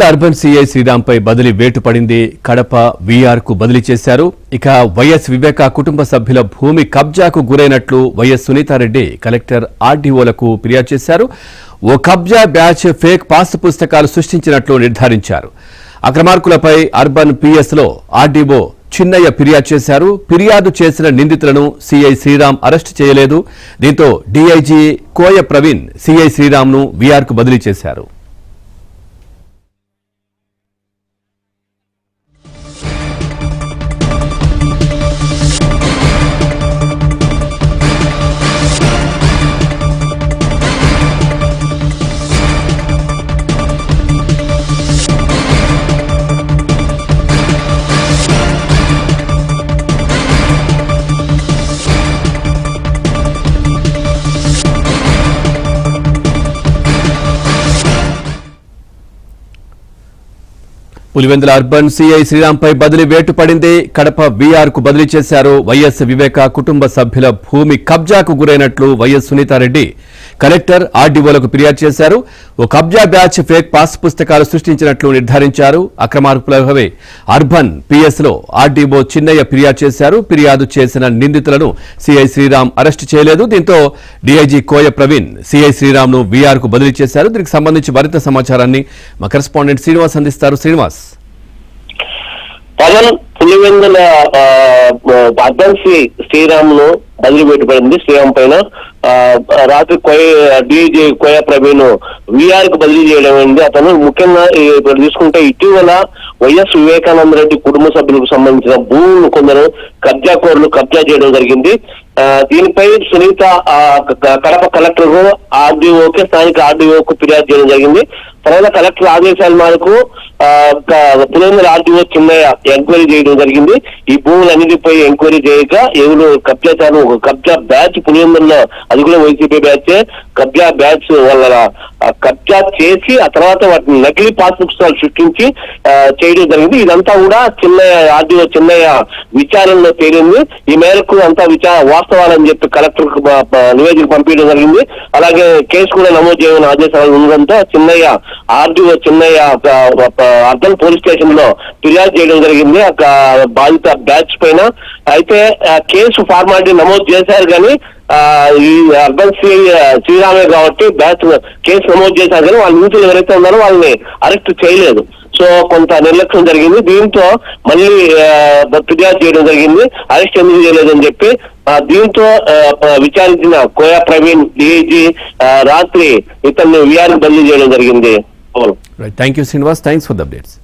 Urban CI Sriram పై బదిలీ వేటు పడింది. కడప వీఆర్ కు బదిలీ చేశారు. ఇక వైఎస్ వివేక కుటుంబ సభ్యుల భూమి కబ్జాకు గురైనట్లు వైఎస్ సునీతారెడ్డి కలెక్టర్ ఆర్డీఓలకు ఫిర్యాదు చేశారు. ఓ కబ్జా బ్యాచ్ ఫేక్ పాస్ పుస్తకాలు సృష్టించినట్లు నిర్ధారించారు. అక్రమార్కులపై అర్బన్ పిఎస్ లో ఆర్డీఓ చిన్నయ్య ఫిర్యాదు చేశారు. ఫిర్యాదు చేసిన నిందితులను సిఐ శ్రీరామ్ అరెస్టు చేయలేదు. దీంతో డీఐజీ కోయ ప్రవీణ్ సిఐ శ్రీరామ్ ను వీఆర్ కు బదిలీ చేశారు. పులివెందుల అర్బన్ సిఐ శ్రీరామ్ పై బదిలీ వేటు పడింది. కడప వీఆర్ కు బదిలీ చేశారు. వైఎస్ వివేక కుటుంబ సభ్యుల భూమి కబ్జాకు గురైనట్లు వైఎస్ సునీతారెడ్డి కలెక్టర్ ఆర్డీఓలకు ఫిర్యాదు చేశారు. ఓ కబ్జా బ్యాచ్ ఫేక్ పాస్ పుస్తకాలు సృష్టించినట్లు నిర్ధారించారు. అక్రమార్కులపై అర్బన్ పిఎస్ లో ఆర్డీఓ చిన్నయ్య ఫిర్యాదు చేశారు. ఫిర్యాదు చేసిన నిందితులను సిఐ శ్రీరామ్ అరెస్టు చేయలేదు. దీంతో డీఐజీ కోయ ప్రవీణ్ సిఐ శ్రీరామ్ ను వీఆర్ కు బదిలీ చేశారు. దీనికి సంబంధించి మరింత సమాచారాన్ని మా కరెస్పాండెంట్ శ్రీనివాస్ అందిస్తారు. శ్రీనివాస్, పవన్ పులివెందుల అర్బన్ శ్రీరామ్ ను బదిలీ పెట్టబడింది. శ్రీరామ్ పైన రాత్రి డీజీ కోయ ప్రవీణ్ వీఆర్ కు బదిలీ చేయడం అయింది. అతను ముఖ్యంగా ఇప్పుడు తీసుకుంటే ఇటీవల వైఎస్ వివేకానంద రెడ్డి కుటుంబ సభ్యులకు సంబంధించిన భూములు కొందరు కబ్జాకోరులు కబ్జా చేయడం జరిగింది. దీనిపై సునీత కడప కలెక్టర్ ఆర్డీఓకి స్థానిక ఆర్డీఓకు ఫిర్యాదు చేయడం జరిగింది. తర్వాత కలెక్టర్ ఆదేశాల మేరకు పులివెందుల ఆర్డీఓ చిన్నయ్య ఎంక్వైరీ చేయడం జరిగింది. ఈ భూములన్నిటిపై ఎంక్వైరీ చేయక ఎవరు కబ్జాచారం కబ్జా బ్యాచ్ పులివెందుల్లో అది కూడా వైసీపీ బ్యాచ్ కబ్జా బ్యాచ్ వాళ్ళ కబ్జా చేసి ఆ తర్వాత వాటిని నకిలీ పాస్ పుస్తకాలు సృష్టించి చేయడం జరిగింది. ఇదంతా కూడా ఆర్డీఓ చిన్నయ్య విచారణలో తేలింది. ఈ మేరకు అంతా వాస్తవాలని చెప్పి కలెక్టర్ నివేదిక పంపించడం జరిగింది. అలాగే కేసు కూడా నమోదు చేయమని ఆదేశాలు ఉండడంతో RDO Chinnayya urban police station లో ఫిర్యాదు చేయడం జరిగింది బాధిత బ్యాచ్ పైన. అయితే కేసు ఫార్మాలిటీ నమోదు చేశారు కానీ ఈ అర్బన్ శ్రీరామే కాబట్టి బ్యాచ్ కేసు నమోదు చేశారు కానీ వాళ్ళ నిందితులు ఎవరైతే ఉన్నారో వాళ్ళని అరెస్ట్ చేయలేదు. సో కొంత నిర్లక్ష్యం జరిగింది. దీంతో మళ్ళీ ఫిర్యాదు చేయడం జరిగింది. అరెస్ట్ ఎందుకు చేయలేదని చెప్పి దీంతో విచారించిన కోయ ప్రవీణ్ డీఐజీ రాత్రి ఇతన్ని వీఆర్ బదిలీ చేయడం జరిగింది. Thank you Srinivas, thanks for the updates.